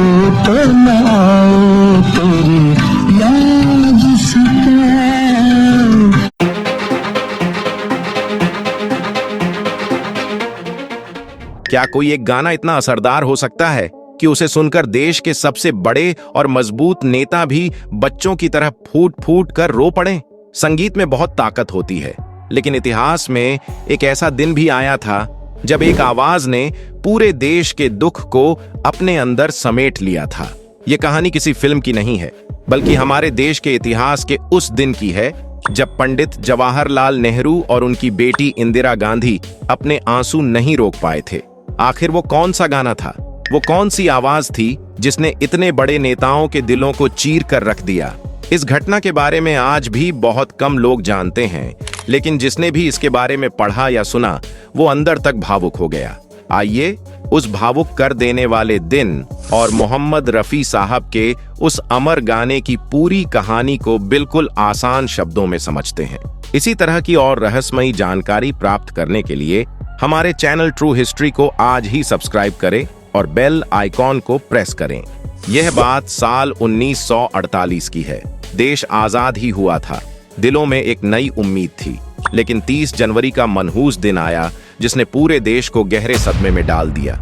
तो न आए तेरी याद सताए। क्या कोई एक गाना इतना असरदार हो सकता है कि उसे सुनकर देश के सबसे बड़े और मजबूत नेता भी बच्चों की तरह फूट फूट कर रो पड़े? संगीत में बहुत ताकत होती है, लेकिन इतिहास में एक ऐसा दिन भी आया था जब एक आवाज ने पूरे देश के दुख को अपने अंदर समेट लिया था। यह कहानी किसी फिल्म की नहीं है, बल्कि हमारे देश के इतिहास के उस दिन की है जब पंडित जवाहरलाल नेहरू और उनकी बेटी इंदिरा गांधी अपने आंसू नहीं रोक पाए थे। आखिर वो कौन सा गाना था, वो कौन सी आवाज थी जिसने इतने बड़े नेताओं के दिलों को चीर कर रख दिया? इस घटना के बारे में आज भी बहुत कम लोग जानते हैं, लेकिन जिसने भी इसके बारे में पढ़ा या सुना वो अंदर तक भावुक हो गया। आइए उस भावुक कर देने वाले दिन और मोहम्मद रफी साहब के उस अमर गाने की पूरी कहानी को बिल्कुल आसान शब्दों में समझते हैं। इसी तरह की और रहस्यमयी जानकारी प्राप्त करने के लिए हमारे चैनल ट्रू हिस्ट्री को आज ही सब्सक्राइब करें और बेल आइकॉन को प्रेस करें। यह बात साल 1948 की है। देश आजाद ही हुआ था, दिलों में एक नई उम्मीद थी, लेकिन 30 जनवरी का मनहूस दिन आया जिसने पूरे देश को गहरे सदमे में डाल दिया।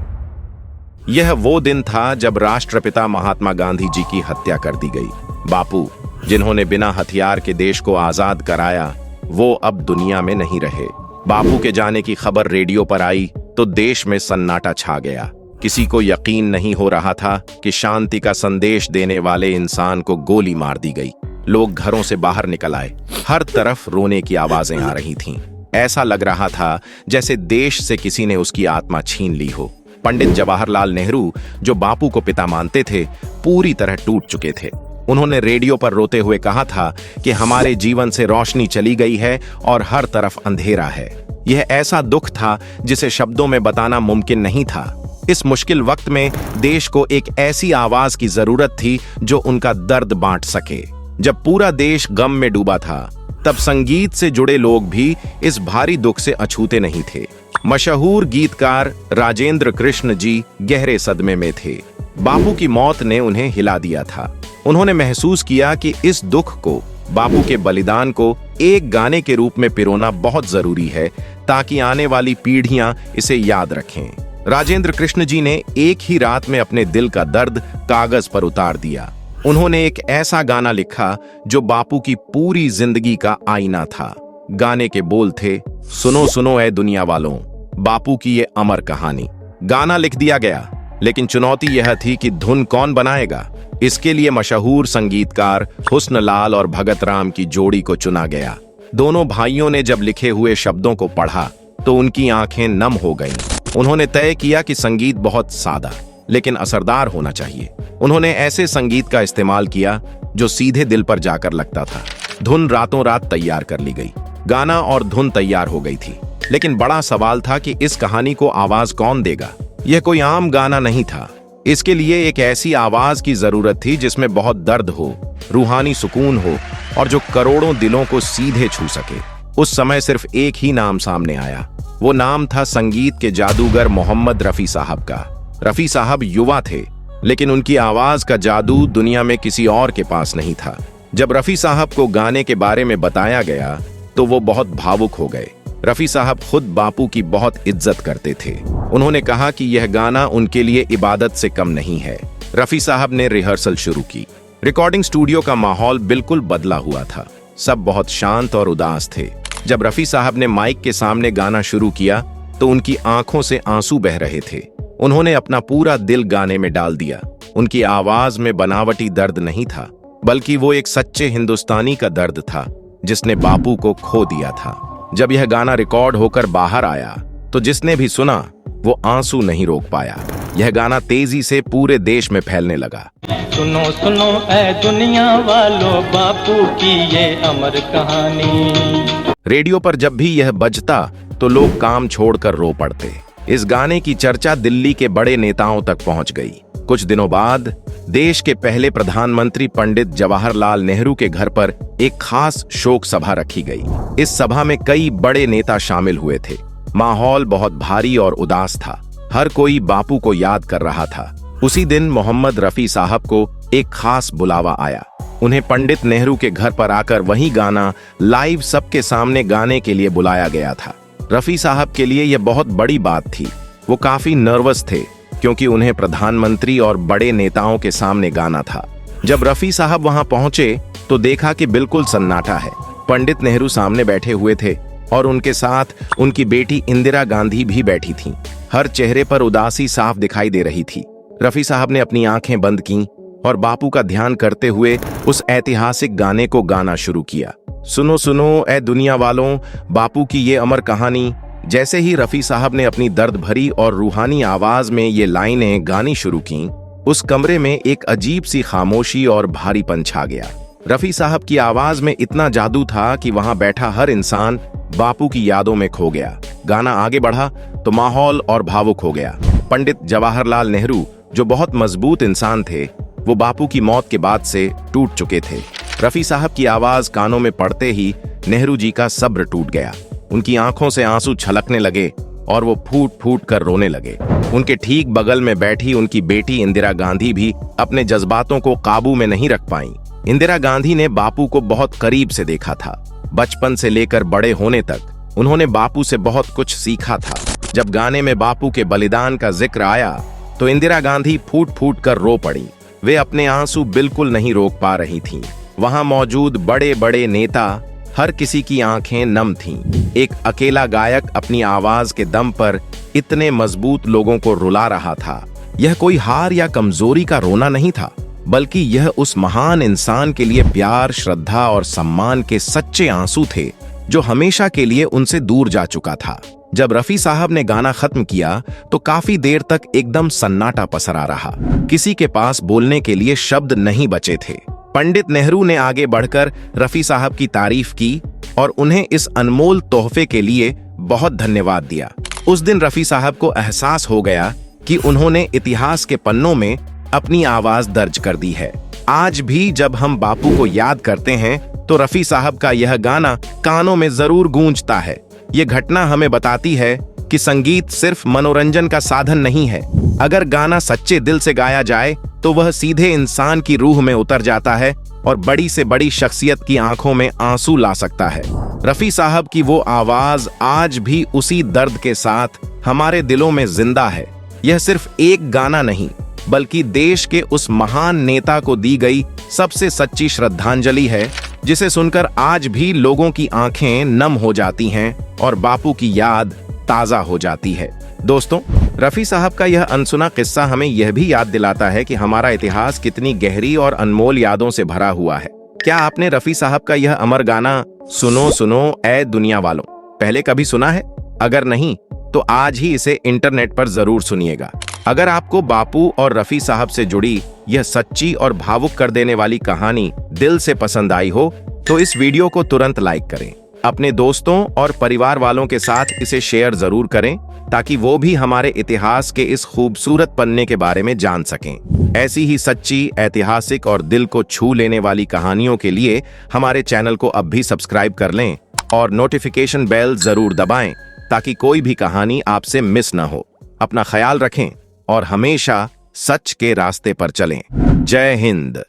यह वो दिन था जब राष्ट्रपिता महात्मा गांधी जी की हत्या कर दी गई। बापू, जिन्होंने बिना हथियार के देश को आजाद कराया, वो अब दुनिया में नहीं रहे। बापू के जाने की खबर रेडियो पर आई तो देश में सन्नाटा छा गया। किसी को यकीन नहीं हो रहा था कि शांति का संदेश देने वाले इंसान को गोली मार दी गई। लोग घरों से बाहर निकल आए, हर तरफ रोने की आवाजें आ रही थीं। ऐसा लग रहा था जैसे देश से किसी ने उसकी आत्मा छीन ली हो। पंडित जवाहरलाल नेहरू, जो बापू को पिता मानते थे, पूरी तरह टूट चुके थे। उन्होंने रेडियो पर रोते हुए कहा था कि हमारे जीवन से रोशनी चली गई है और हर तरफ अंधेरा है। यह ऐसा दुख था जिसे शब्दों में बताना मुमकिन नहीं था। इस मुश्किल वक्त में देश को एक ऐसी आवाज की जरूरत थी जो उनका दर्द बांट सके। जब पूरा देश गम में डूबा था, तब संगीत से जुड़े लोग भी इस भारी दुख से अछूते नहीं थे। मशहूर गीतकार राजेंद्र कृष्ण जी गहरे सदमे में थे। बापू की मौत ने उन्हें हिला दिया था। उन्होंने महसूस किया कि इस दुख को, बापू के बलिदान को एक गाने के रूप में पिरोना बहुत जरूरी है, ताकि आने वाली पीढ़ियां इसे याद रखें। राजेंद्र कृष्ण जी ने एक ही रात में अपने दिल का दर्द कागज पर उतार दिया। उन्होंने एक ऐसा गाना लिखा जो बापू की पूरी जिंदगी का आईना था। गाने के बोल थे, सुनो सुनो ऐ दुनिया वालों, बापू की ये अमर कहानी। गाना लिख दिया गया, लेकिन चुनौती यह थी कि धुन कौन बनाएगा। इसके लिए मशहूर संगीतकार हुस्नलाल और भगत राम की जोड़ी को चुना गया। दोनों भाइयों ने जब लिखे हुए शब्दों को पढ़ा तो उनकी आंखें नम हो गईं। उन्होंने तय किया कि संगीत बहुत सादा लेकिन असरदार होना चाहिए। उन्होंने ऐसे संगीत का इस्तेमाल किया जो सीधे दिल पर जाकर लगता था। धुन रातों रात तैयार कर ली गई। गाना और धुन तैयार हो गई थी, लेकिन बड़ा सवाल था कि इस कहानी को आवाज कौन देगा। यह कोई आम गाना नहीं था। इसके लिए एक ऐसी आवाज की जरूरत थी जिसमें बहुत दर्द हो, रूहानी सुकून हो और जो करोड़ों दिलों को सीधे छू सके। उस समय सिर्फ एक ही नाम सामने आया। वो नाम था संगीत के जादूगर मोहम्मद रफी साहब का। रफी साहब युवा थे, लेकिन उनकी आवाज का जादू दुनिया में किसी और के पास नहीं था। जब रफी साहब को गाने के बारे में बताया गया तो वो बहुत भावुक हो गए। रफी साहब खुद बापू की बहुत इज्जत करते थे। उन्होंने कहा कि यह गाना उनके लिए इबादत से कम नहीं है। रफी साहब ने रिहर्सल शुरू की। रिकॉर्डिंग स्टूडियो का माहौल बिल्कुल बदला हुआ था। सब बहुत शांत और उदास थे। जब रफी साहब ने माइक के सामने गाना शुरू किया तो उनकी आंखों से आंसू बह रहे थे। उन्होंने अपना पूरा दिल गाने में डाल दिया। उनकी आवाज में बनावटी दर्द नहीं था, बल्कि वो एक सच्चे हिंदुस्तानी का दर्द था जिसने बापू को खो दिया था। जब यह गाना रिकॉर्ड होकर बाहर आया तो जिसने भी सुना वो आंसू नहीं रोक पाया। यह गाना तेजी से पूरे देश में फैलने लगा। सुनो सुनो ऐ दुनिया वालों, बापू की ये अमर कहानी। रेडियो पर जब भी यह बजता तो लोग काम छोड़कर रो पड़ते। इस गाने की चर्चा दिल्ली के बड़े नेताओं तक पहुंच गई। कुछ दिनों बाद देश के पहले प्रधानमंत्री पंडित जवाहरलाल नेहरू के घर पर एक खास शोक सभा रखी गई। इस सभा में कई बड़े नेता शामिल हुए थे। माहौल बहुत भारी और उदास था। हर कोई बापू को याद कर रहा था। उसी दिन मोहम्मद रफी साहब को एक खास बुलावा आया। उन्हें पंडित नेहरू के घर पर आकर वही गाना लाइव सबके सामने गाने के लिए बुलाया गया था। रफी साहब के लिए यह बहुत बड़ी बात थी। वो काफी नर्वस थे क्योंकि उन्हें प्रधानमंत्री और बड़े नेताओं के सामने गाना था। जब रफी साहब वहां पहुंचे तो देखा कि बिल्कुल सन्नाटा है। पंडित नेहरू सामने बैठे हुए थे और उनके साथ उनकी बेटी इंदिरा गांधी भी बैठी थीं। हर चेहरे पर उदासी साफ दिखाई दे रही थी। रफी साहब ने अपनी आंखें बंद कीं और बापू का ध्यान करते हुए उस ऐतिहासिक गाने को गाना शुरू किया। सुनो सुनो ए दुनिया वालों, बापू की ये अमर कहानी। जैसे ही रफी साहब ने अपनी दर्द भरी और रूहानी आवाज में ये लाइनें गानी शुरू कीं, उस कमरे में एक अजीब सी खामोशी और भारीपन छा गया। रफी साहब की आवाज में इतना जादू था कि वहां बैठा हर इंसान बापू की यादों में खो गया। गाना आगे बढ़ा तो माहौल और भावुक हो गया। पंडित जवाहरलाल नेहरू, जो बहुत मजबूत इंसान थे, वो बापू की मौत के बाद से टूट चुके थे। रफी साहब की आवाज कानों में पड़ते ही नेहरू जी का सब्र टूट गया। उनकी आंखों से आंसू छलकने लगे और वो फूट फूट कर रोने लगे। उनके ठीक बगल में बैठी उनकी बेटी इंदिरा गांधी भी अपने जज्बातों को काबू में नहीं रख पाईं। इंदिरा गांधी ने बापू को बहुत करीब से देखा था। बचपन से लेकर बड़े होने तक उन्होंने बापू से बहुत कुछ सीखा था। जब गाने में बापू के बलिदान का जिक्र आया तो इंदिरा गांधी फूट फूट कर रो पड़ी। वे अपने आंसू बिल्कुल नहीं रोक पा रही थीं। वहां मौजूद बड़े बड़े नेता, हर किसी की आंखें नम थीं। एक अकेला गायक अपनी आवाज के दम पर इतने मजबूत लोगों को रुला रहा था। यह कोई हार या कमजोरी का रोना नहीं था, बल्कि यह उस महान इंसान के लिए प्यार, श्रद्धा और सम्मान के सच्चे आंसू थे जो हमेशा के लिए उनसे दूर जा चुका था। जब रफी साहब ने गाना खत्म किया तो काफी देर तक एकदम सन्नाटा पसरा रहा। किसी के पास बोलने के लिए शब्द नहीं बचे थे। पंडित नेहरू ने आगे बढ़कर रफी साहब की तारीफ की और उन्हें इस अनमोल तोहफे के लिए बहुत धन्यवाद दिया। उस दिन रफी साहब को एहसास हो गया कि उन्होंने इतिहास के पन्नों में अपनी आवाज दर्ज कर दी है। आज भी जब हम बापू को याद करते हैं तो रफी साहब का यह गाना कानों में जरूर गूंजता है। ये घटना हमें बताती है कि संगीत सिर्फ मनोरंजन का साधन नहीं है। अगर गाना सच्चे दिल से गाया जाए तो वह सीधे इंसान की रूह में उतर जाता है और बड़ी से बड़ी शख्सियत की आंखों में आंसू ला सकता है। रफी साहब की वो आवाज आज भी उसी दर्द के साथ हमारे दिलों में जिंदा है। यह सिर्फ एक गाना नहीं, बल्कि देश के उस महान नेता को दी गई सबसे सच्ची श्रद्धांजलि है, जिसे सुनकर आज भी लोगों की आंखें नम हो जाती हैं और बापू की याद ताजा हो जाती है। दोस्तों, रफी साहब का यह अनसुना किस्सा हमें यह भी याद दिलाता है कि हमारा इतिहास कितनी गहरी और अनमोल यादों से भरा हुआ है। क्या आपने रफी साहब का यह अमर गाना सुनो सुनो ए दुनिया वालों पहले कभी सुना है? अगर नहीं तो आज ही इसे इंटरनेट पर जरूर सुनिएगा। अगर आपको बापू और रफी साहब से जुड़ी यह सच्ची और भावुक कर देने वाली कहानी दिल से पसंद आई हो तो इस वीडियो को तुरंत लाइक करें। अपने दोस्तों और परिवार वालों के साथ इसे शेयर जरूर करें ताकि वो भी हमारे इतिहास के इस खूबसूरत पन्ने के बारे में जान सकें। ऐसी ही सच्ची, ऐतिहासिक और दिल को छू लेने वाली कहानियों के लिए हमारे चैनल को अब भी सब्सक्राइब कर लें और नोटिफिकेशन बेल जरूर दबाएं ताकि कोई भी कहानी आपसे मिस ना हो। अपना ख्याल रखें और हमेशा सच के रास्ते पर चलें। जय हिंद।